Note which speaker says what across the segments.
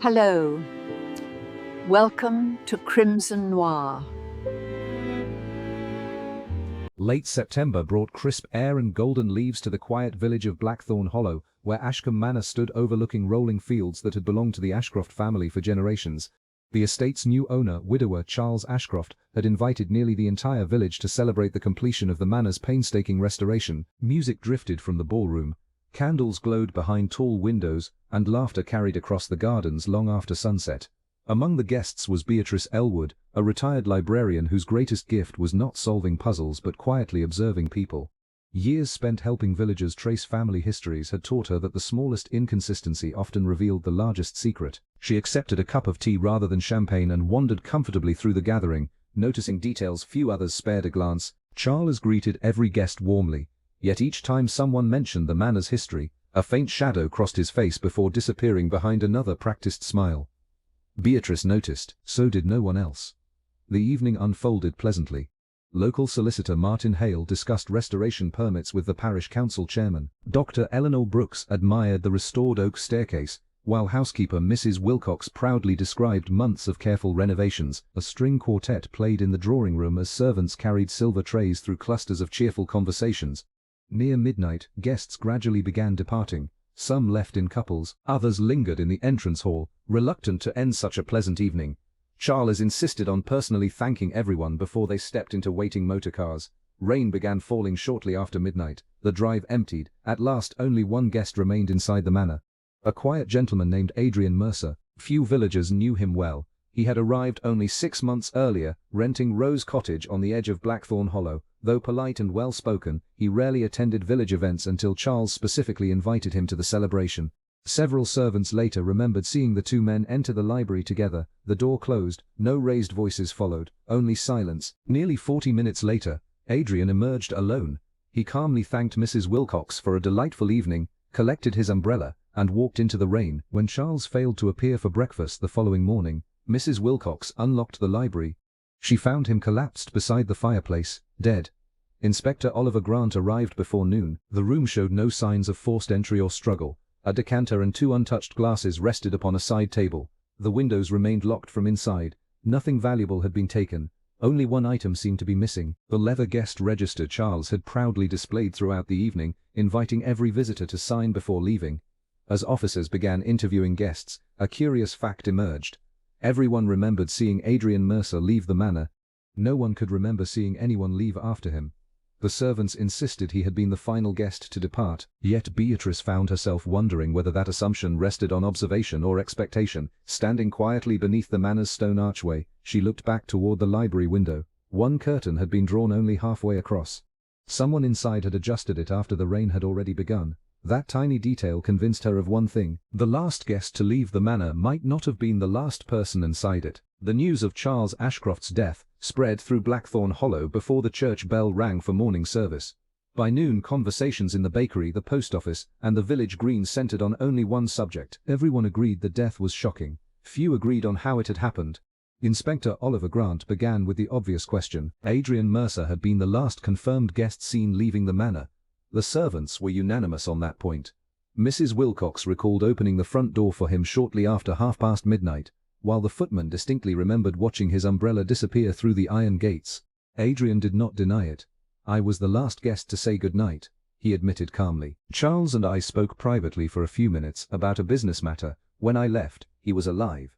Speaker 1: Hello, welcome to Crimson Noir.
Speaker 2: Late September brought crisp air and golden leaves to the quiet village of Blackthorn Hollow, where Ashcombe Manor stood overlooking rolling fields that had belonged to the Ashcroft family for generations. The estate's new owner, widower Charles Ashcroft, had invited nearly the entire village to celebrate the completion of the manor's painstaking restoration. Music drifted from the ballroom, candles glowed behind tall windows, and laughter carried across the gardens long after sunset. Among the guests was Beatrice Elwood, a retired librarian whose greatest gift was not solving puzzles but quietly observing people. Years spent helping villagers trace family histories had taught her that the smallest inconsistency often revealed the largest secret. She accepted a cup of tea rather than champagne and wandered comfortably through the gathering, noticing details few others spared a glance. Charles greeted every guest warmly, yet each time someone mentioned the manor's history, a faint shadow crossed his face before disappearing behind another practiced smile. Beatrice noticed, so did no one else. The evening unfolded pleasantly. Local solicitor Martin Hale discussed restoration permits with the parish council chairman. Dr. Eleanor Brooks admired the restored oak staircase, while housekeeper Mrs. Wilcox proudly described months of careful renovations. A string quartet played in the drawing room as servants carried silver trays through clusters of cheerful conversations. Near midnight, guests gradually began departing. Some left in couples, others lingered in the entrance hall, reluctant to end such a pleasant evening. Charles insisted on personally thanking everyone before they stepped into waiting motorcars. Rain began falling shortly after midnight. The drive emptied. At last only one guest remained inside the manor. A quiet gentleman named Adrian Mercer. Few villagers knew him well. He had arrived only 6 months earlier, renting Rose Cottage on the edge of Blackthorn Hollow. Though polite and well-spoken, he rarely attended village events until Charles specifically invited him to the celebration. Several servants later remembered seeing the two men enter the library together. The door closed, no raised voices followed, only silence. Nearly 40 minutes later, Adrian emerged alone. He calmly thanked Mrs. Wilcox for a delightful evening, collected his umbrella, and walked into the rain. When Charles failed to appear for breakfast the following morning, Mrs. Wilcox unlocked the library. She found him collapsed beside the fireplace, dead. Inspector Oliver Grant arrived before noon. The room showed no signs of forced entry or struggle. A decanter and 2 untouched glasses rested upon a side table. The windows remained locked from inside. Nothing valuable had been taken. Only one item seemed to be missing: the leather guest register Charles had proudly displayed throughout the evening, inviting every visitor to sign before leaving. As officers began interviewing guests, a curious fact emerged. Everyone remembered seeing Adrian Mercer leave the manor. No one could remember seeing anyone leave after him. The servants insisted he had been the final guest to depart, yet Beatrice found herself wondering whether that assumption rested on observation or expectation. Standing quietly beneath the manor's stone archway, she looked back toward the library window. One curtain had been drawn only halfway across. Someone inside had adjusted it after the rain had already begun. That tiny detail convinced her of one thing: the last guest to leave the manor might not have been the last person inside it. The news of Charles Ashcroft's death spread through Blackthorn Hollow before the church bell rang for morning service. By noon, conversations in the bakery, the post office, and the village green centered on only one subject. Everyone agreed the death was shocking. Few agreed on how it had happened. Inspector Oliver Grant began with the obvious question. Adrian Mercer had been the last confirmed guest seen leaving the manor. The servants were unanimous on that point. Mrs. Wilcox recalled opening the front door for him shortly after midnight, while the footman distinctly remembered watching his umbrella disappear through the iron gates. Adrian did not deny it. "I was the last guest to say goodnight," he admitted calmly. "Charles and I spoke privately for a few minutes about a business matter. When I left, he was alive."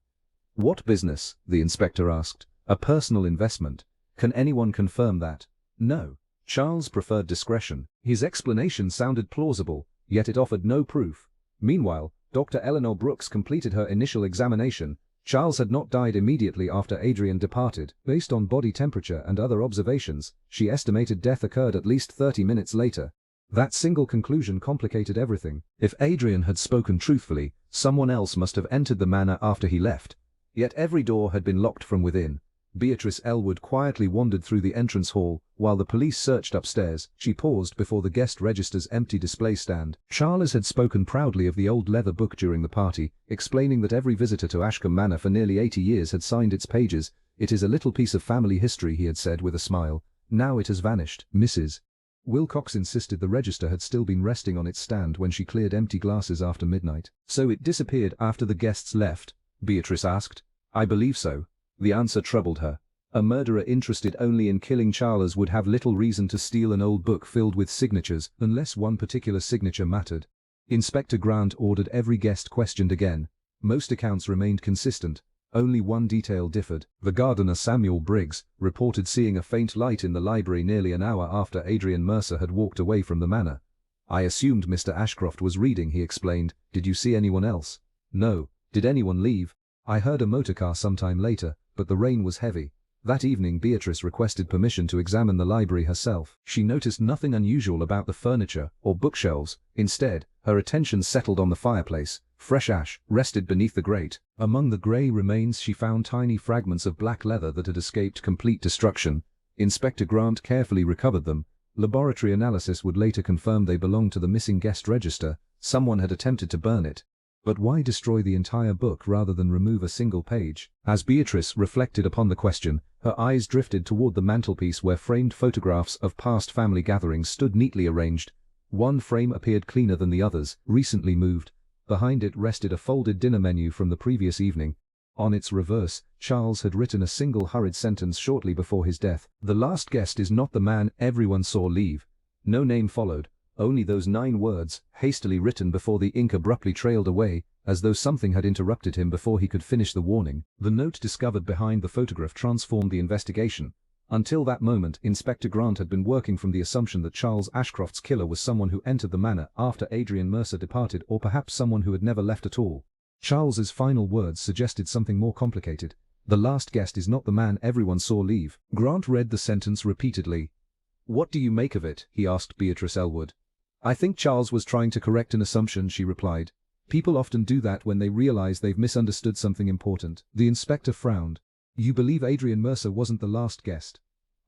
Speaker 2: "What business?" the inspector asked. "A personal investment. Can anyone confirm that?" "No." Charles preferred discretion. His explanation sounded plausible, yet it offered no proof. Meanwhile, Dr. Eleanor Brooks completed her initial examination. Charles had not died immediately after Adrian departed. Based on body temperature and other observations, she estimated death occurred at least 30 minutes later. That single conclusion complicated everything. If Adrian had spoken truthfully, someone else must have entered the manor after he left. Yet every door had been locked from within. Beatrice Elwood quietly wandered through the entrance hall, while the police searched upstairs. She paused before the guest register's empty display stand. Charles had spoken proudly of the old leather book during the party, explaining that every visitor to Ashcombe Manor for nearly 80 years had signed its pages. "It is a little piece of family history," he had said with a smile. "Now it has vanished." Mrs. Wilcox insisted the register had still been resting on its stand when she cleared empty glasses after midnight. "So it disappeared after the guests left?" Beatrice asked. I believe so. The answer troubled her. A murderer interested only in killing Charles would have little reason to steal an old book filled with signatures unless one particular signature mattered. Inspector Grant ordered every guest questioned again. Most accounts remained consistent. Only one detail differed. The gardener Samuel Briggs reported seeing a faint light in the library nearly an hour after Adrian Mercer had walked away from the manor. I assumed Mr. Ashcroft was reading, he explained. Did you see anyone else? No. Did anyone leave? I heard a motorcar sometime later, but the rain was heavy. That evening Beatrice requested permission to examine the library herself. She noticed nothing unusual about the furniture or bookshelves. Instead, her attention settled on the fireplace. Fresh ash rested beneath the grate. Among the grey remains she found tiny fragments of black leather that had escaped complete destruction. Inspector Grant carefully recovered them. Laboratory analysis would later confirm they belonged to the missing guest register. Someone had attempted to burn it. But why destroy the entire book rather than remove a single page? As Beatrice reflected upon the question, her eyes drifted toward the mantelpiece where framed photographs of past family gatherings stood neatly arranged. One frame appeared cleaner than the others, recently moved. Behind it rested a folded dinner menu from the previous evening. On its reverse, Charles had written a single hurried sentence shortly before his death. The last guest is not the man everyone saw leave. No name followed. Only those 9 words, hastily written before the ink abruptly trailed away, as though something had interrupted him before he could finish the warning. The note discovered behind the photograph transformed the investigation. Until that moment, Inspector Grant had been working from the assumption that Charles Ashcroft's killer was someone who entered the manor after Adrian Mercer departed, or perhaps someone who had never left at all. Charles's final words suggested something more complicated. The last guest is not the man everyone saw leave. Grant read the sentence repeatedly. What do you make of it? He asked Beatrice Elwood. I think Charles was trying to correct an assumption, she replied. People often do that when they realize they've misunderstood something important. The inspector frowned. You believe Adrian Mercer wasn't the last guest?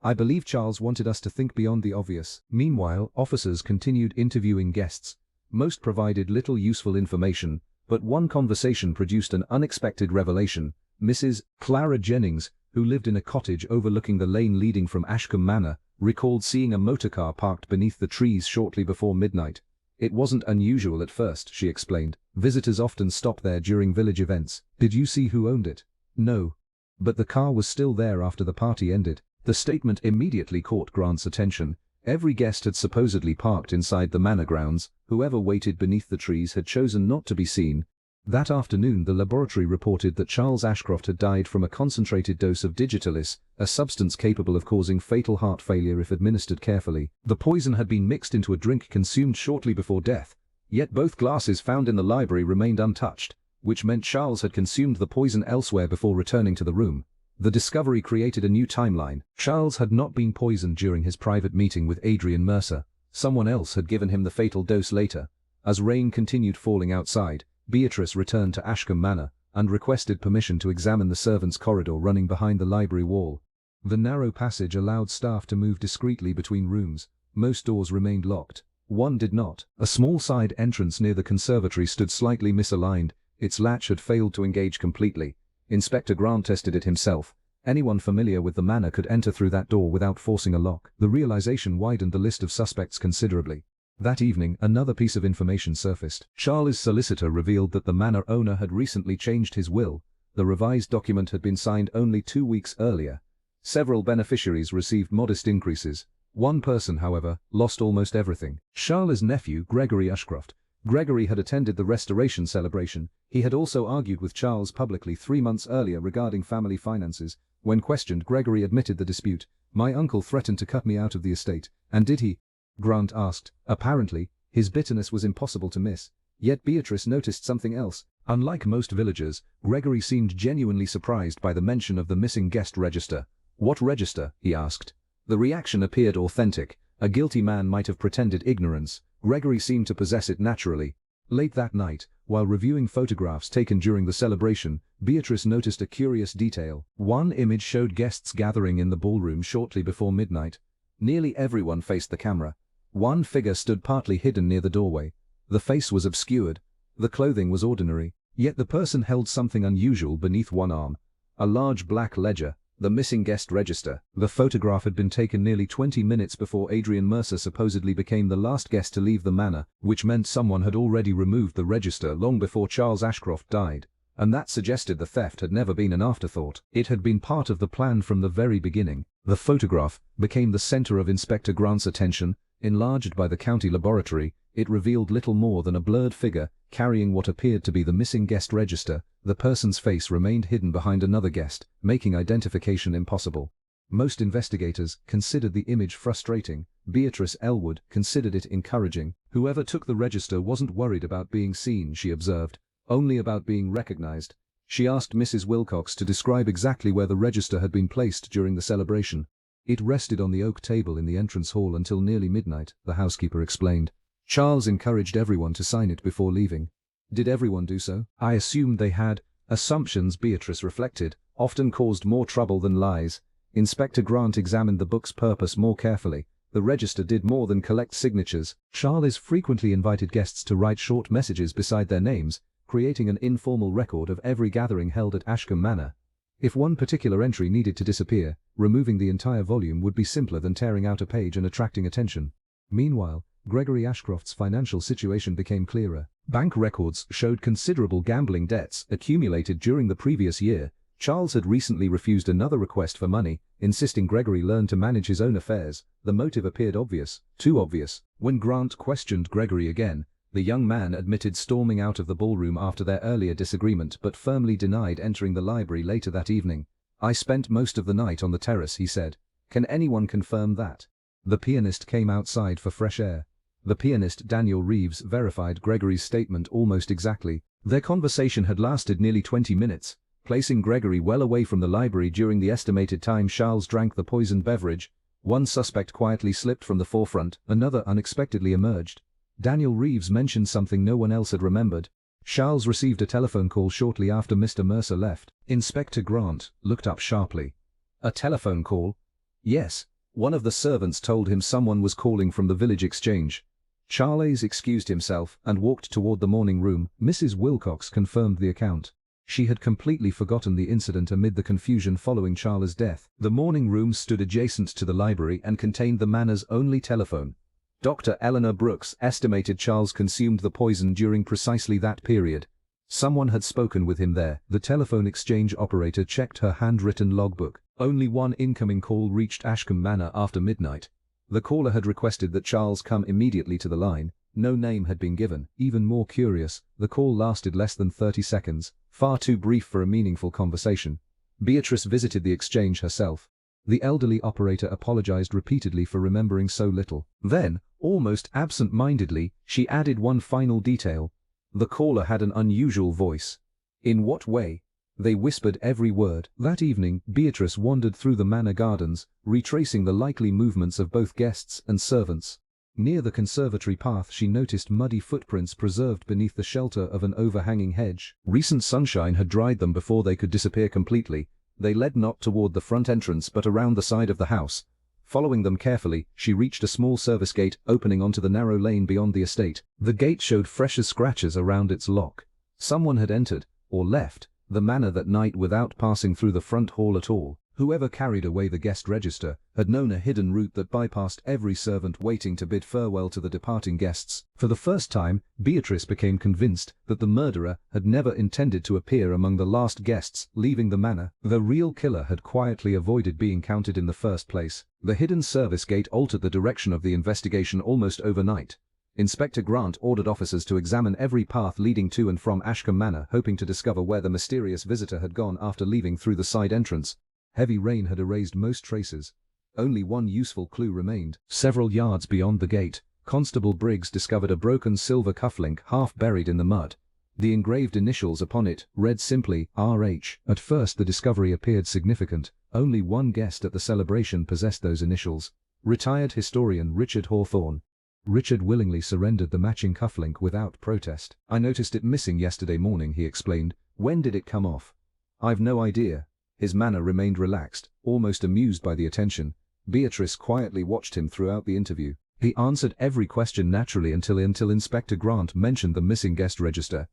Speaker 2: I believe Charles wanted us to think beyond the obvious. Meanwhile, officers continued interviewing guests. Most provided little useful information, but one conversation produced an unexpected revelation. Mrs. Clara Jennings, who lived in a cottage overlooking the lane leading from Ashcombe Manor, recalled seeing a motorcar parked beneath the trees shortly before midnight. It wasn't unusual at first, she explained. Visitors often stop there during village events. Did you see who owned it? No. But the car was still there after the party ended. The statement immediately caught Grant's attention. Every guest had supposedly parked inside the manor grounds. Whoever waited beneath the trees had chosen not to be seen. That afternoon the laboratory reported that Charles Ashcroft had died from a concentrated dose of digitalis, a substance capable of causing fatal heart failure if administered carefully. The poison had been mixed into a drink consumed shortly before death. Yet both glasses found in the library remained untouched, which meant Charles had consumed the poison elsewhere before returning to the room. The discovery created a new timeline. Charles had not been poisoned during his private meeting with Adrian Mercer. Someone else had given him the fatal dose later. As rain continued falling outside, Beatrice returned to Ashcombe Manor and requested permission to examine the servants' corridor running behind the library wall. The narrow passage allowed staff to move discreetly between rooms. Most doors remained locked. One did not. A small side entrance near the conservatory stood slightly misaligned. Its latch had failed to engage completely. Inspector Grant tested it himself. Anyone familiar with the manor could enter through that door without forcing a lock. The realization widened the list of suspects considerably. That evening, another piece of information surfaced. Charles' solicitor revealed that the manor owner had recently changed his will. The revised document had been signed only 2 weeks earlier. Several beneficiaries received modest increases. One person, however, lost almost everything. Charles' nephew, Gregory Ashcroft. Gregory had attended the restoration celebration. He had also argued with Charles publicly 3 months earlier regarding family finances. When questioned, Gregory admitted the dispute. My uncle threatened to cut me out of the estate. And did he? Grant asked. Apparently, his bitterness was impossible to miss. Yet Beatrice noticed something else. Unlike most villagers, Gregory seemed genuinely surprised by the mention of the missing guest register. What register? He asked. The reaction appeared authentic. A guilty man might have pretended ignorance. Gregory seemed to possess it naturally. Late that night, while reviewing photographs taken during the celebration, Beatrice noticed a curious detail. One image showed guests gathering in the ballroom shortly before midnight. Nearly everyone faced the camera. One figure stood partly hidden near the doorway. The face was obscured. The clothing was ordinary. Yet the person held something unusual beneath one arm. A large black ledger, the missing guest register. The photograph had been taken nearly 20 minutes before Adrian Mercer supposedly became the last guest to leave the manor, which meant someone had already removed the register long before Charles Ashcroft died. and that suggested the theft had never been an afterthought. It had been part of the plan from the very beginning. The photograph became the center of Inspector Grant's attention. Enlarged by the county laboratory, it revealed little more than a blurred figure carrying what appeared to be the missing guest register. The person's face remained hidden behind another guest, making identification impossible. Most investigators considered the image frustrating. Beatrice Elwood considered it encouraging. Whoever took the register wasn't worried about being seen, she observed, only about being recognized. She asked Mrs. Wilcox to describe exactly where the register had been placed during the celebration. It rested on the oak table in the entrance hall until nearly midnight, the housekeeper explained. Charles encouraged everyone to sign it before leaving. Did everyone do so? I assumed they had. Assumptions, Beatrice reflected, often caused more trouble than lies. Inspector Grant examined the book's purpose more carefully. The register did more than collect signatures. Charles frequently invited guests to write short messages beside their names, creating an informal record of every gathering held at Ashcombe Manor. If one particular entry needed to disappear, removing the entire volume would be simpler than tearing out a page and attracting attention. Meanwhile, Gregory Ashcroft's financial situation became clearer. Bank records showed considerable gambling debts accumulated during the previous year. Charles had recently refused another request for money, insisting Gregory learn to manage his own affairs. The motive appeared obvious, too obvious. When Grant questioned Gregory again, the young man admitted storming out of the ballroom after their earlier disagreement but firmly denied entering the library later that evening. I spent most of the night on the terrace, he said. Can anyone confirm that? The pianist came outside for fresh air. The pianist Daniel Reeves verified Gregory's statement almost exactly. Their conversation had lasted nearly 20 minutes, placing Gregory well away from the library during the estimated time Charles drank the poisoned beverage. One suspect quietly slipped from the forefront, another unexpectedly emerged. Daniel Reeves mentioned something no one else had remembered. Charles received a telephone call shortly after Mr. Mercer left. Inspector Grant looked up sharply. A telephone call? Yes. One of the servants told him someone was calling from the village exchange. Charles excused himself and walked toward the morning room. Mrs. Wilcox confirmed the account. She had completely forgotten the incident amid the confusion following Charles' death. The morning room stood adjacent to the library and contained the manor's only telephone. Dr. Eleanor Brooks estimated Charles consumed the poison during precisely that period. Someone had spoken with him there. The telephone exchange operator checked her handwritten logbook. Only one incoming call reached Ashcombe Manor after midnight. The caller had requested that Charles come immediately to the line. No name had been given. Even more curious, the call lasted less than 30 seconds, far too brief for a meaningful conversation. Beatrice visited the exchange herself. The elderly operator apologized repeatedly for remembering so little. Then, almost absent-mindedly, she added one final detail. The caller had an unusual voice. In what way? They whispered every word. That evening, Beatrice wandered through the manor gardens, retracing the likely movements of both guests and servants. Near the conservatory path she noticed muddy footprints preserved beneath the shelter of an overhanging hedge. Recent sunshine had dried them before they could disappear completely. They led not toward the front entrance but around the side of the house. Following them carefully, she reached a small service gate opening onto the narrow lane beyond the estate. The gate showed fresh scratches around its lock. Someone had entered, or left, the manor that night without passing through the front hall at all. Whoever carried away the guest register had known a hidden route that bypassed every servant waiting to bid farewell to the departing guests. For the first time, Beatrice became convinced that the murderer had never intended to appear among the last guests leaving the manor. The real killer had quietly avoided being counted in the first place. The hidden service gate altered the direction of the investigation almost overnight. Inspector Grant ordered officers to examine every path leading to and from Ashcombe Manor, hoping to discover where the mysterious visitor had gone after leaving through the side entrance. Heavy rain had erased most traces. Only one useful clue remained. Several yards beyond the gate, Constable Briggs discovered a broken silver cufflink half buried in the mud. The engraved initials upon it read simply R.H. At first the discovery appeared significant. Only one guest at the celebration possessed those initials. Retired historian Richard Hawthorne. Richard willingly surrendered the matching cufflink without protest. I noticed it missing yesterday morning, he explained. When did it come off? I've no idea. His manner remained relaxed, almost amused by the attention. Beatrice quietly watched him throughout the interview. He answered every question naturally until Inspector Grant mentioned the missing guest register.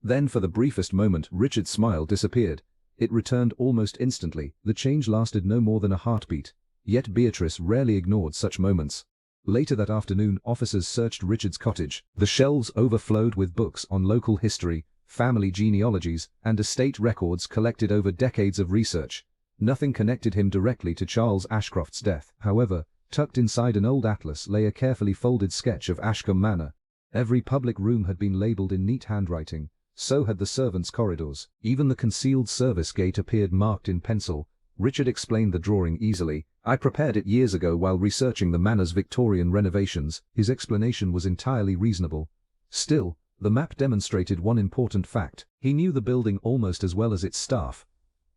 Speaker 2: Then for the briefest moment Richard's smile disappeared. It returned almost instantly. The change lasted no more than a heartbeat. Yet Beatrice rarely ignored such moments. Later that afternoon, officers searched Richard's cottage. The shelves overflowed with books on local history, family genealogies, and estate records collected over decades of research. Nothing connected him directly to Charles Ashcroft's death. However, tucked inside an old atlas lay a carefully folded sketch of Ashcombe Manor. Every public room had been labelled in neat handwriting. So had the servants' corridors. Even the concealed service gate appeared marked in pencil. Richard explained the drawing easily. "I prepared it years ago while researching the manor's Victorian renovations." His explanation was entirely reasonable. Still, the map demonstrated one important fact. He knew the building almost as well as its staff.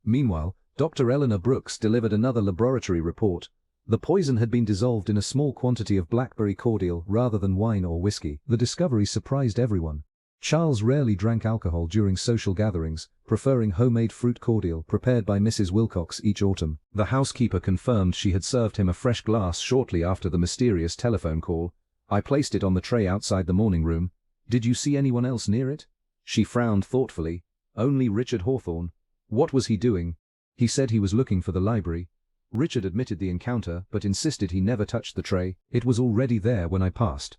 Speaker 2: Meanwhile, Dr. Eleanor Brooks delivered another laboratory report. The poison had been dissolved in a small quantity of blackberry cordial rather than wine or whiskey. The discovery surprised everyone. Charles rarely drank alcohol during social gatherings, preferring homemade fruit cordial prepared by Mrs. Wilcox each autumn. The housekeeper confirmed she had served him a fresh glass shortly after the mysterious telephone call. "I placed it on the tray outside the morning room. Did you see anyone else near it?" She frowned thoughtfully. "Only Richard Hawthorne." "What was he doing?" "He said he was looking for the library." Richard admitted the encounter but insisted he never touched the tray. "It was already there when I passed."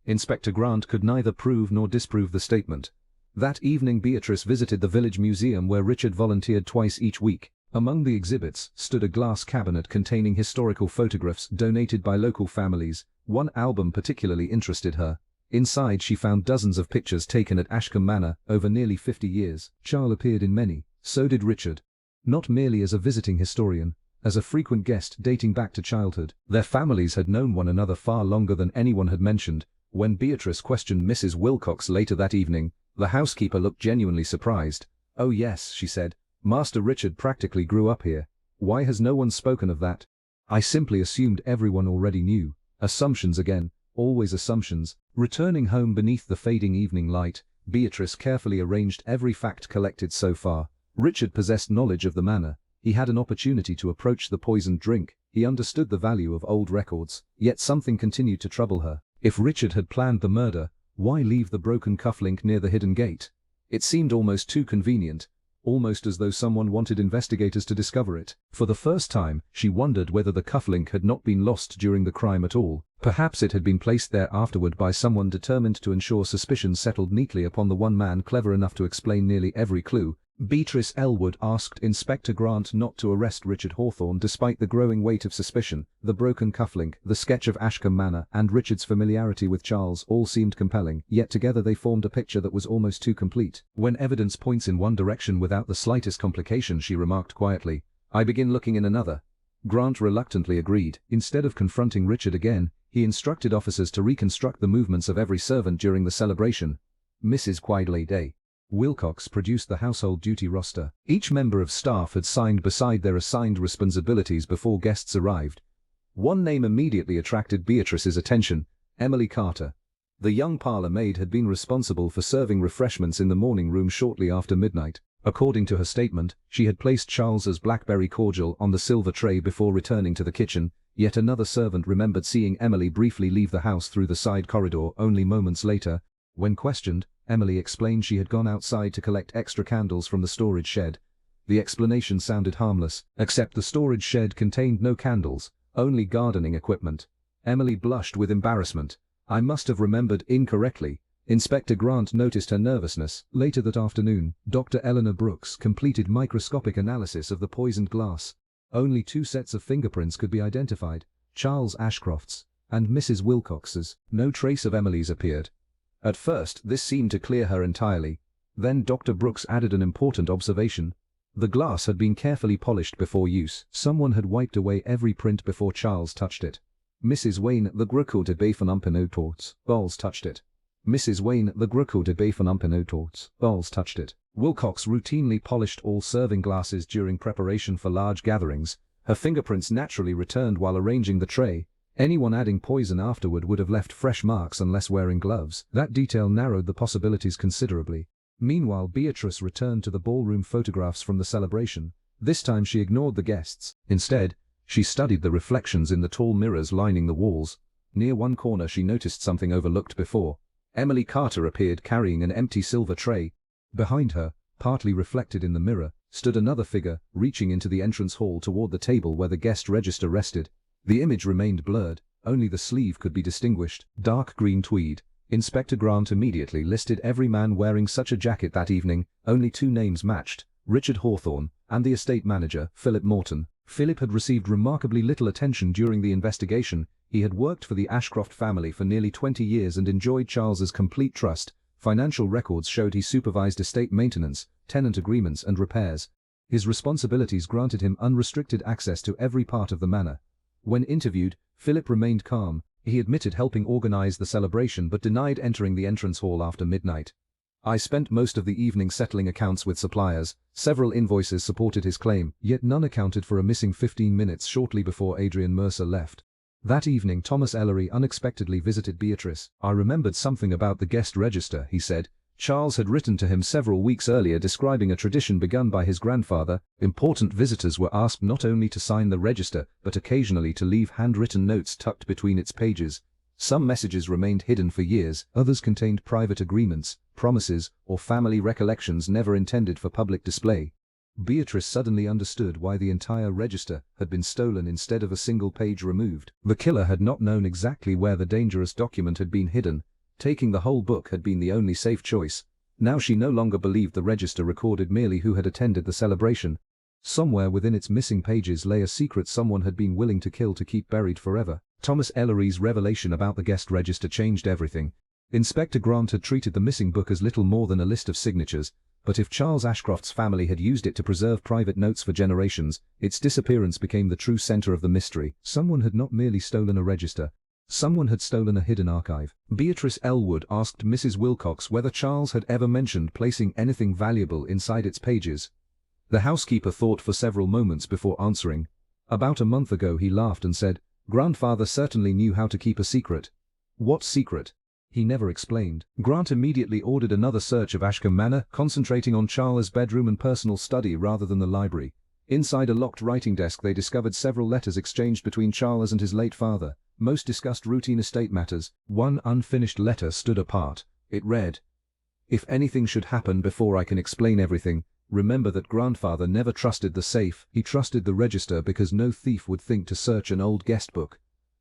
Speaker 2: Inspector Grant could neither prove nor disprove the statement. That evening Beatrice visited the village museum where Richard volunteered twice each week. Among the exhibits stood a glass cabinet containing historical photographs donated by local families. One album particularly interested her. Inside she found dozens of pictures taken at Ashcombe Manor over nearly 50 years. Charles appeared in many. So did Richard. Not merely as a visiting historian, as a frequent guest dating back to childhood. Their families had known one another far longer than anyone had mentioned. When Beatrice questioned Mrs. Wilcox later that evening, the housekeeper looked genuinely surprised. "Oh yes," she said, "Master Richard practically grew up here. Why has no one spoken of that?" "I simply assumed everyone already knew." Assumptions again, always assumptions. Returning home beneath the fading evening light, Beatrice carefully arranged every fact collected so far. Richard possessed knowledge of the manor. He had an opportunity to approach the poisoned drink. He understood the value of old records. Yet something continued to trouble her. If Richard had planned the murder, why leave the broken cufflink near the hidden gate? It seemed almost too convenient, almost as though someone wanted investigators to discover it. For the first time, she wondered whether the cufflink had not been lost during the crime at all. Perhaps it had been placed there afterward by someone determined to ensure suspicion settled neatly upon the one man clever enough to explain nearly every clue. Beatrice Elwood asked Inspector Grant not to arrest Richard Hawthorne despite the growing weight of suspicion. The broken cufflink, the sketch of Ashcombe Manor, and Richard's familiarity with Charles all seemed compelling, yet together they formed a picture that was almost too complete. "When evidence points in one direction without the slightest complication," she remarked quietly, "I begin looking in another." Grant reluctantly agreed. Instead of confronting Richard again, he instructed officers to reconstruct the movements of every servant during the celebration. Mrs. Quidley Day. Wilcox produced the household duty roster. Each member of staff had signed beside their assigned responsibilities before guests arrived. One name immediately attracted Beatrice's attention: Emily Carter. The young parlor maid had been responsible for serving refreshments in the morning room shortly after midnight. According to her statement, she had placed Charles's blackberry cordial on the silver tray before returning to the kitchen. Yet another servant remembered seeing Emily briefly leave the house through the side corridor only moments later. When questioned, Emily explained she had gone outside to collect extra candles from the storage shed. The explanation sounded harmless, except the storage shed contained no candles, only gardening equipment. Emily blushed with embarrassment. "I must have remembered incorrectly." Inspector Grant noticed her nervousness. Later that afternoon, Dr. Eleanor Brooks completed microscopic analysis of the poisoned glass. Only 2 sets of fingerprints could be identified: Charles Ashcroft's and Mrs. Wilcox's. No trace of Emily's appeared. At first, this seemed to clear her entirely. Then Dr. Brooks added an important observation. The glass had been carefully polished before use. Someone had wiped away every print before Charles touched it. Mrs. Wayne the Grucco de Bay von Umpenautorts. Bowles touched it. Mrs. Wayne the Grucco de Bay von Umpenautorts. Bowles touched it. Wilcox routinely polished all serving glasses during preparation for large gatherings. Her fingerprints naturally returned while arranging the tray. Anyone adding poison afterward would have left fresh marks unless wearing gloves. That detail narrowed the possibilities considerably. Meanwhile, Beatrice returned to the ballroom photographs from the celebration. This time she ignored the guests. Instead, she studied the reflections in the tall mirrors lining the walls. Near one corner she noticed something overlooked before. Emily Carter appeared carrying an empty silver tray. Behind her, partly reflected in the mirror, stood another figure, reaching into the entrance hall toward the table where the guest register rested. The image remained blurred, only the sleeve could be distinguished. Dark green tweed. Inspector Grant immediately listed every man wearing such a jacket that evening. Only 2 names matched: Richard Hawthorne and the estate manager, Philip Morton. Philip had received remarkably little attention during the investigation. He had worked for the Ashcroft family for nearly 20 years and enjoyed Charles's complete trust. Financial records showed he supervised estate maintenance, tenant agreements and repairs. His responsibilities granted him unrestricted access to every part of the manor. When interviewed, Philip remained calm. He admitted helping organize the celebration but denied entering the entrance hall after midnight. "I spent most of the evening settling accounts with suppliers." Several invoices supported his claim, yet none accounted for a missing 15 minutes shortly before Adrian Mercer left. That evening Thomas Ellery unexpectedly visited Beatrice. "I remembered something about the guest register," he said. Charles had written to him several weeks earlier describing a tradition begun by his grandfather. Important visitors were asked not only to sign the register but occasionally to leave handwritten notes tucked between its pages. Some messages remained hidden for years, others contained private agreements, promises, or family recollections never intended for public display. Beatrice suddenly understood why the entire register had been stolen instead of a single page removed. The killer had not known exactly where the dangerous document had been hidden. Taking the whole book had been the only safe choice. Now she no longer believed the register recorded merely who had attended the celebration. Somewhere within its missing pages lay a secret someone had been willing to kill to keep buried forever. Thomas Ellery's revelation about the guest register changed everything. Inspector Grant had treated the missing book as little more than a list of signatures, but if Charles Ashcroft's family had used it to preserve private notes for generations, its disappearance became the true center of the mystery. Someone had not merely stolen a register. Someone had stolen a hidden archive. Beatrice Elwood asked Mrs. Wilcox whether Charles had ever mentioned placing anything valuable inside its pages. The housekeeper thought for several moments before answering. "About a month ago," he laughed and said. "Grandfather certainly knew how to keep a secret." "What secret?" He never explained. Grant immediately ordered another search of Ashcombe Manor, concentrating on Charles' bedroom and personal study rather than the library. Inside a locked writing desk they discovered several letters exchanged between Charles and his late father. Most discussed routine estate matters. One unfinished letter stood apart. It read, "If anything should happen before I can explain everything, remember that grandfather never trusted the safe. He trusted the register because no thief would think to search an old guest book."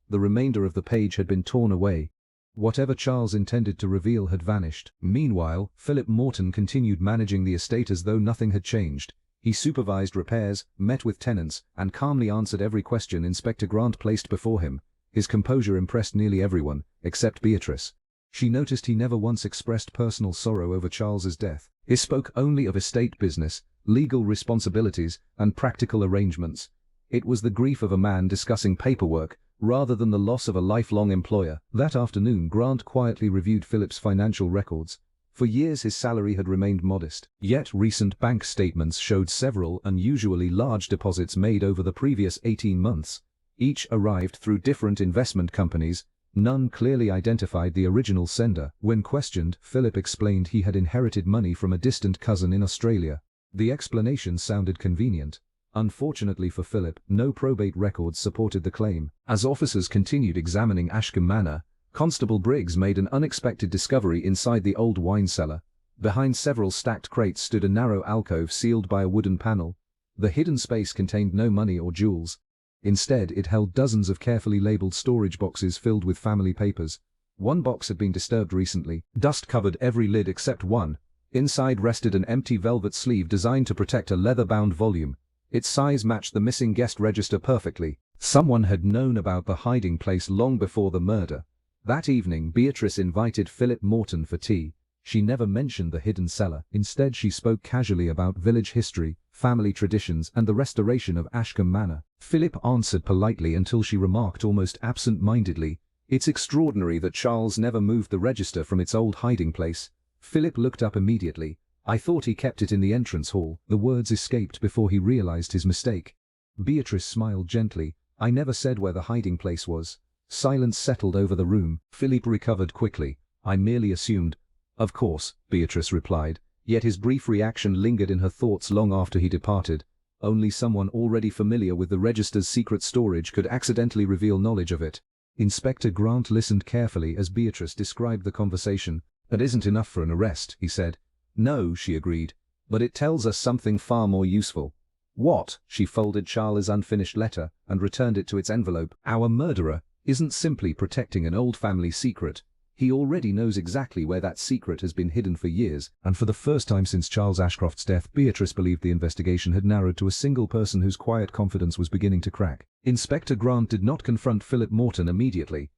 Speaker 2: The remainder of the page had been torn away. Whatever Charles intended to reveal had vanished. Meanwhile, Philip Morton continued managing the estate as though nothing had changed. He supervised repairs, met with tenants, and calmly answered every question Inspector Grant placed before him. His composure impressed nearly everyone, except Beatrice. She noticed he never once expressed personal sorrow over Charles's death. He spoke only of estate business, legal responsibilities, and practical arrangements. It was the grief of a man discussing paperwork, rather than the loss of a lifelong employer. That afternoon Grant quietly reviewed Philip's financial records. For years his salary had remained modest, yet recent bank statements showed several unusually large deposits made over the previous 18 months. Each arrived through different investment companies. None clearly identified the original sender. When questioned, Philip explained he had inherited money from a distant cousin in Australia. The explanation sounded convenient. Unfortunately for Philip, no probate records supported the claim. As officers continued examining Ashcombe Manor, Constable Briggs made an unexpected discovery inside the old wine cellar. Behind several stacked crates stood a narrow alcove sealed by a wooden panel. The hidden space contained no money or jewels. Instead, it held dozens of carefully labeled storage boxes filled with family papers. One box had been disturbed recently. Dust covered every lid except one. Inside rested an empty velvet sleeve designed to protect a leather-bound volume. Its size matched the missing guest register perfectly. Someone had known about the hiding place long before the murder. That evening, Beatrice invited Philip Morton for tea. She never mentioned the hidden cellar. Instead, she spoke casually about village history, family traditions, and the restoration of Ashcombe Manor. Philip answered politely until she remarked almost absent-mindedly, "It's extraordinary that Charles never moved the register from its old hiding place." Philip looked up immediately. "I thought he kept it in the entrance hall." The words escaped before he realized his mistake. Beatrice smiled gently. "I never said where the hiding place was." Silence settled over the room. Philip recovered quickly. "I merely assumed." "Of course," Beatrice replied, yet his brief reaction lingered in her thoughts long after he departed. Only someone already familiar with the register's secret storage could accidentally reveal knowledge of it. Inspector Grant listened carefully as Beatrice described the conversation. "That isn't enough for an arrest," he said. "No," she agreed, "but it tells us something far more useful." "What?" She folded Charles' unfinished letter and returned it to its envelope. "Our murderer isn't simply protecting an old family secret. He already knows exactly where that secret has been hidden for years, and for the first time since Charles Ashcroft's death, Beatrice believed the investigation had narrowed to a single person whose quiet confidence was beginning to crack. Inspector Grant did not confront Philip Morton immediately.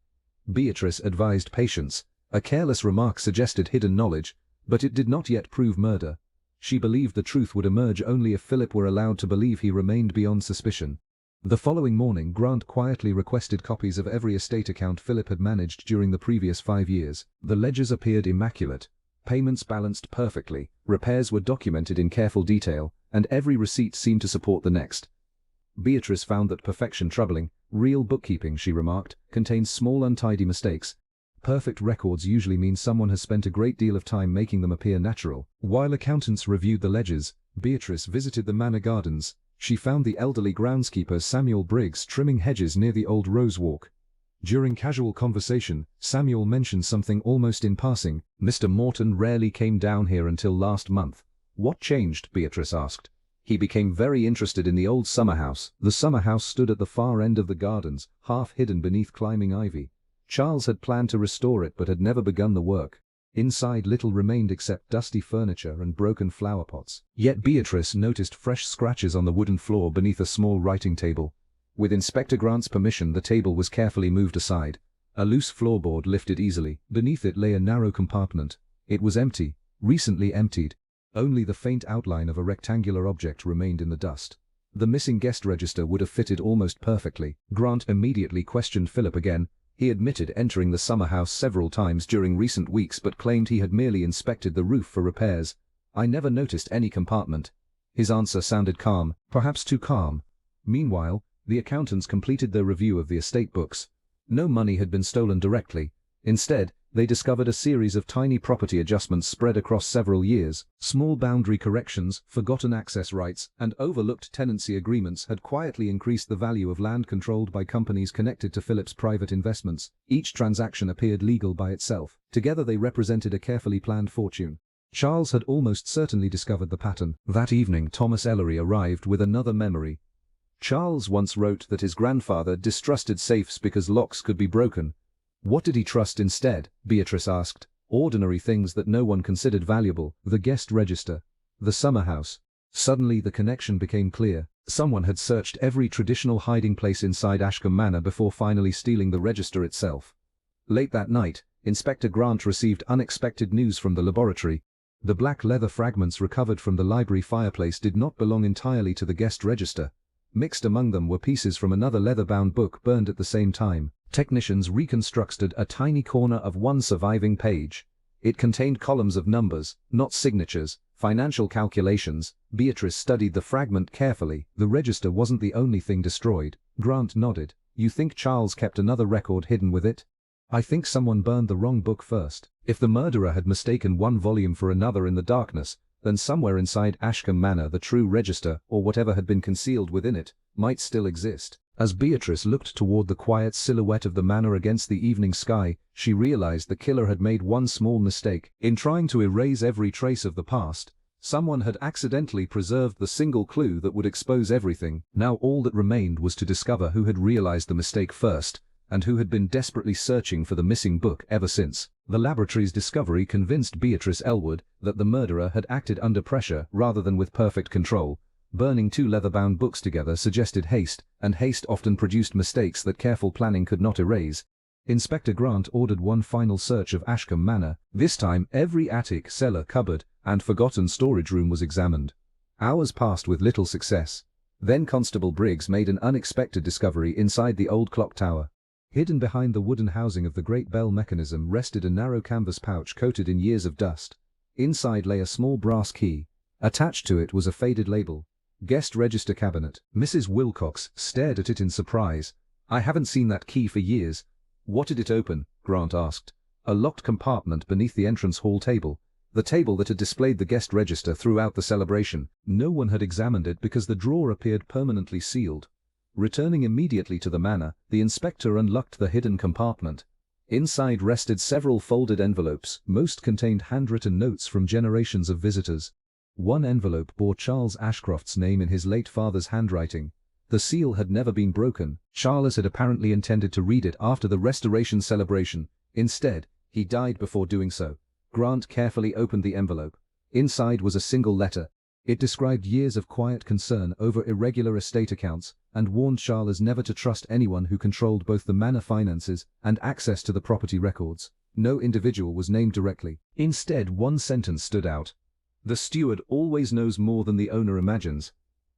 Speaker 2: Beatrice advised patience. A careless remark suggested hidden knowledge, but it did not yet prove murder. She believed the truth would emerge only if Philip were allowed to believe he remained beyond suspicion. The following morning, Grant quietly requested copies of every estate account Philip had managed during the previous 5 years. The ledgers appeared immaculate. Payments balanced perfectly, repairs were documented in careful detail, and every receipt seemed to support the next. Beatrice found that perfection troubling. Real bookkeeping, she remarked, contains small untidy mistakes. Perfect records usually mean someone has spent a great deal of time making them appear natural. While accountants reviewed the ledgers, Beatrice visited the manor gardens. She found the elderly groundskeeper Samuel Briggs trimming hedges near the old rose walk. During casual conversation, Samuel mentioned something almost in passing. "Mr. Morton rarely came down here until last month." "What changed?" Beatrice asked. "He became very interested in the old summer house." The summer house stood at the far end of the gardens, half hidden beneath climbing ivy. Charles had planned to restore it but had never begun the work. Inside little remained except dusty furniture and broken flower pots. Yet Beatrice noticed fresh scratches on the wooden floor beneath a small writing table. With Inspector Grant's permission, the table was carefully moved aside. A loose floorboard lifted easily. Beneath it lay a narrow compartment. It was empty, recently emptied. Only the faint outline of a rectangular object remained in the dust. The missing guest register would have fitted almost perfectly. Grant immediately questioned Philip again. He admitted entering the summer house several times during recent weeks but claimed he had merely inspected the roof for repairs. "I never noticed any compartment." His answer sounded calm, perhaps too calm. Meanwhile, the accountants completed their review of the estate books. No money had been stolen directly. Instead, they discovered a series of tiny property adjustments spread across several years. Small boundary corrections, forgotten access rights, and overlooked tenancy agreements had quietly increased the value of land controlled by companies connected to Philip's private investments. Each transaction appeared legal by itself. Together they represented a carefully planned fortune. Charles had almost certainly discovered the pattern. That evening, Thomas Ellery arrived with another memory. Charles once wrote that his grandfather distrusted safes because locks could be broken. What did he trust instead? Beatrice asked. Ordinary things that no one considered valuable. The guest register. The summer house. Suddenly the connection became clear. Someone had searched every traditional hiding place inside Ashcombe Manor before finally stealing the register itself. Late that night, Inspector Grant received unexpected news from the laboratory. The black leather fragments recovered from the library fireplace did not belong entirely to the guest register. Mixed among them were pieces from another leather-bound book burned at the same time. Technicians reconstructed a tiny corner of one surviving page. It contained columns of numbers, not signatures, financial calculations. Beatrice studied the fragment carefully. The register wasn't the only thing destroyed. Grant nodded. "You think Charles kept another record hidden with it?" "I think someone burned the wrong book first. If the murderer had mistaken one volume for another in the darkness, then somewhere inside Ashcombe Manor the true register, or whatever had been concealed within it, might still exist." As Beatrice looked toward the quiet silhouette of the manor against the evening sky, she realized the killer had made one small mistake. In trying to erase every trace of the past, someone had accidentally preserved the single clue that would expose everything. Now all that remained was to discover who had realized the mistake first, and who had been desperately searching for the missing book ever since. The laboratory's discovery convinced Beatrice Elwood that the murderer had acted under pressure rather than with perfect control. Burning two leather-bound books together suggested haste, and haste often produced mistakes that careful planning could not erase. Inspector Grant ordered one final search of Ashcombe Manor. This time, every attic, cellar, cupboard, and forgotten storage room was examined. Hours passed with little success. Then Constable Briggs made an unexpected discovery inside the old clock tower. Hidden behind the wooden housing of the great bell mechanism rested a narrow canvas pouch coated in years of dust. Inside lay a small brass key. Attached to it was a faded label. Guest Register Cabinet. Mrs. Wilcox stared at it in surprise. "I haven't seen that key for years." "What did it open?" Grant asked. "A locked compartment beneath the entrance hall table. The table that had displayed the guest register throughout the celebration. No one had examined it because the drawer appeared permanently sealed." Returning immediately to the manor, the inspector unlocked the hidden compartment. Inside rested several folded envelopes. Most contained handwritten notes from generations of visitors. One envelope bore Charles Ashcroft's name in his late father's handwriting. The seal had never been broken. Charles had apparently intended to read it after the restoration celebration. Instead, He died before doing so. Grant carefully opened the envelope. Inside was a single letter. It described years of quiet concern over irregular estate accounts and warned Charles never to trust anyone who controlled both the manor finances and access to the property records. No individual was named directly. Instead, one sentence stood out. The steward always knows more than the owner imagines.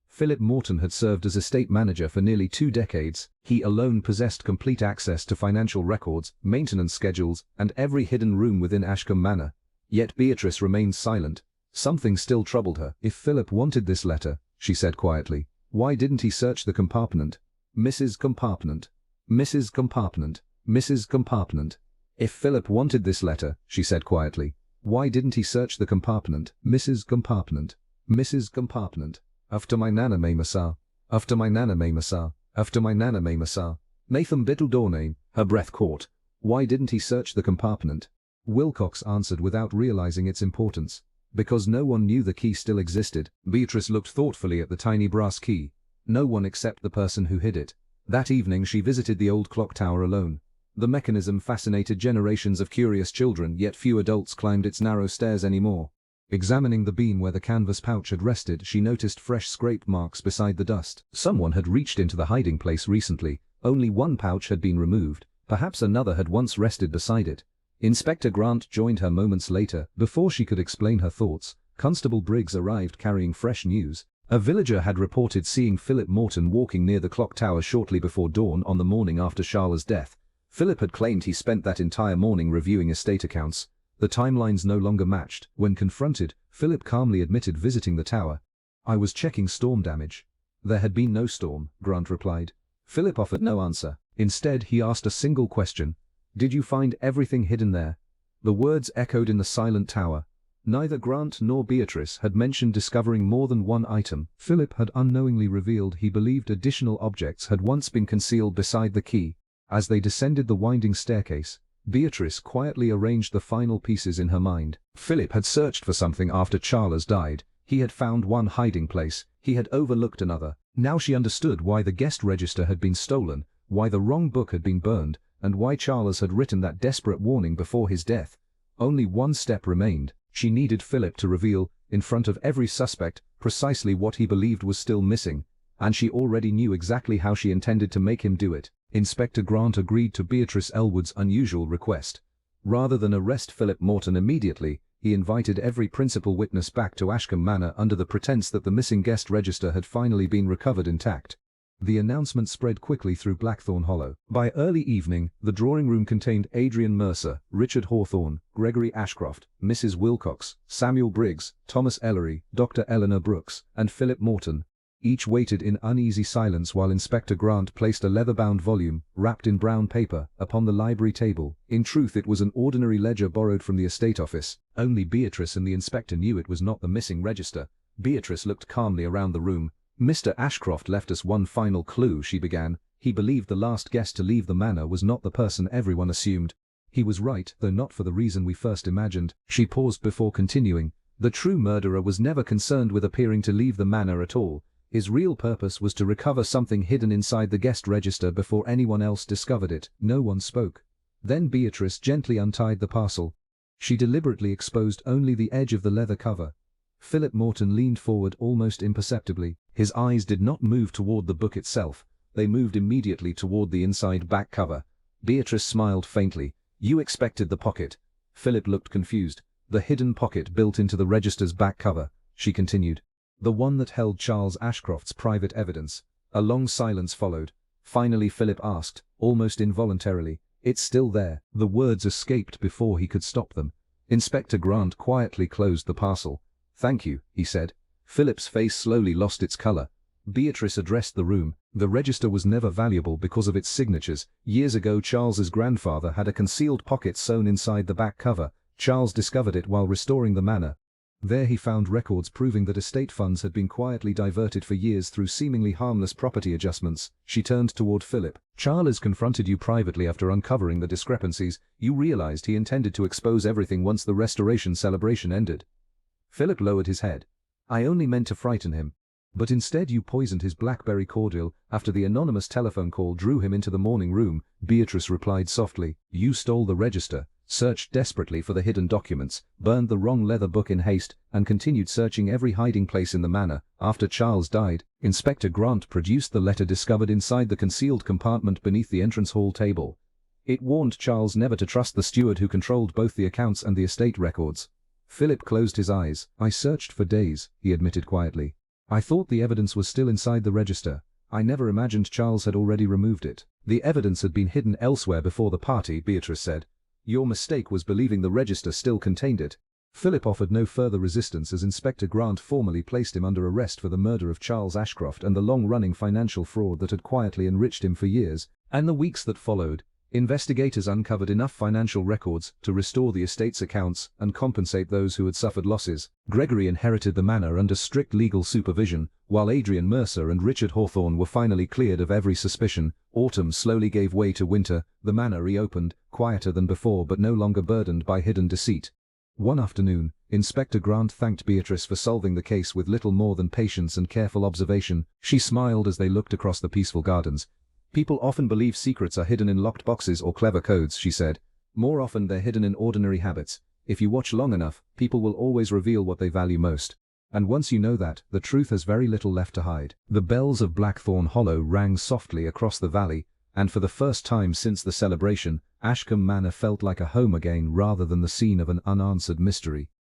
Speaker 2: Philip Morton had served as estate manager for nearly 2 decades. He alone possessed complete access to financial records, maintenance schedules, and every hidden room within Ashcombe Manor. Yet Beatrice remained silent. Something still troubled her. If Philip wanted this letter, she said quietly, why didn't he search the compartment? Mrs. Compartment. Mrs. Compartment. Mrs. Compartment. If Philip wanted this letter, she said quietly, why didn't he search the compartment? Mrs. Compartment. Mrs. Compartment. After my nana may massa. After my nana may massa. After my nana may massa. Nathan Bittledorname, her breath caught. Why didn't he search the compartment? Wilcox answered without realizing its importance. Because no one knew the key still existed. Beatrice looked thoughtfully at the tiny brass key. No one except the person who hid it. That evening she visited the old clock tower alone. The mechanism fascinated generations of curious children, yet few adults climbed its narrow stairs anymore. Examining the beam where the canvas pouch had rested, she noticed fresh scrape marks beside the dust. Someone had reached into the hiding place recently. Only one pouch had been removed. Perhaps another had once rested beside it. Inspector Grant joined her moments later. Before she could explain her thoughts, Constable Briggs arrived carrying fresh news. A villager had reported seeing Philip Morton walking near the clock tower shortly before dawn on the morning after Charla's death. Philip had claimed he spent that entire morning reviewing estate accounts. The timelines no longer matched. When confronted, Philip calmly admitted visiting the tower. I was checking storm damage. There had been no storm, Grant replied. Philip offered no answer. Instead, he asked a single question. Did you find everything hidden there? The words echoed in the silent tower. Neither Grant nor Beatrice had mentioned discovering more than one item. Philip had unknowingly revealed he believed additional objects had once been concealed beside the key. As they descended the winding staircase, Beatrice quietly arranged the final pieces in her mind. Philip had searched for something after Charles died. He had found one hiding place. He had overlooked another. Now she understood why the guest register had been stolen, why the wrong book had been burned, and why Charles had written that desperate warning before his death. Only one step remained. She needed Philip to reveal, in front of every suspect, precisely what he believed was still missing. And she already knew exactly how she intended to make him do it. Inspector Grant agreed to Beatrice Elwood's unusual request. Rather than arrest Philip Morton immediately, he invited every principal witness back to Ashcombe Manor under the pretense that the missing guest register had finally been recovered intact. The announcement spread quickly through Blackthorn Hollow. By early evening, the drawing room contained Adrian Mercer, Richard Hawthorne, Gregory Ashcroft, Mrs. Wilcox, Samuel Briggs, Thomas Ellery, Dr. Eleanor Brooks, and Philip Morton. Each waited in uneasy silence while Inspector Grant placed a leather-bound volume, wrapped in brown paper, upon the library table. In truth, it was an ordinary ledger borrowed from the estate office. Only Beatrice and the inspector knew it was not the missing register. Beatrice looked calmly around the room. Mr. Ashcroft left us one final clue, she began. He believed the last guest to leave the manor was not the person everyone assumed. He was right, though not for the reason we first imagined. She paused before continuing. The true murderer was never concerned with appearing to leave the manor at all. His real purpose was to recover something hidden inside the guest register before anyone else discovered it. No one spoke. Then Beatrice gently untied the parcel. She deliberately exposed only the edge of the leather cover. Philip Morton leaned forward almost imperceptibly. His eyes did not move toward the book itself. They moved immediately toward the inside back cover. Beatrice smiled faintly. You expected the pocket. Philip looked confused. The hidden pocket built into the register's back cover, she continued. The one that held Charles Ashcroft's private evidence. A long silence followed. Finally Philip asked, almost involuntarily, "It's still there." The words escaped before he could stop them. Inspector Grant quietly closed the parcel. "Thank you," he said. Philip's face slowly lost its color. Beatrice addressed the room. The register was never valuable because of its signatures. Years ago Charles's grandfather had a concealed pocket sewn inside the back cover. Charles discovered it while restoring the manor. There he found records proving that estate funds had been quietly diverted for years through seemingly harmless property adjustments. She turned toward Philip. Charles confronted you privately after uncovering the discrepancies. You realized he intended to expose everything once the restoration celebration ended. Philip lowered his head. I only meant to frighten him. But instead you poisoned his blackberry cordial after the anonymous telephone call drew him into the morning room, Beatrice replied softly. You stole the register, searched desperately for the hidden documents, burned the wrong leather book in haste, and continued searching every hiding place in the manor. After Charles died, Inspector Grant produced the letter discovered inside the concealed compartment beneath the entrance hall table. It warned Charles never to trust the steward who controlled both the accounts and the estate records. Philip closed his eyes. "I searched for days," he admitted quietly. "I thought the evidence was still inside the register. I never imagined Charles had already removed it." "The evidence had been hidden elsewhere before the party," Beatrice said. "Your mistake was believing the register still contained it." Philip offered no further resistance as Inspector Grant formally placed him under arrest for the murder of Charles Ashcroft and the long-running financial fraud that had quietly enriched him for years. And the weeks that followed, investigators uncovered enough financial records to restore the estate's accounts and compensate those who had suffered losses. Gregory inherited the manor under strict legal supervision, while Adrian Mercer and Richard Hawthorne were finally cleared of every suspicion. Autumn slowly gave way to winter. The manor reopened, quieter than before but no longer burdened by hidden deceit. One afternoon, Inspector Grant thanked Beatrice for solving the case with little more than patience and careful observation. She smiled as they looked across the peaceful gardens. "People often believe secrets are hidden in locked boxes or clever codes," she said. "More often they're hidden in ordinary habits. If you watch long enough, people will always reveal what they value most. And once you know that, the truth has very little left to hide." The bells of Blackthorn Hollow rang softly across the valley, and for the first time since the celebration, Ashcombe Manor felt like a home again rather than the scene of an unanswered mystery.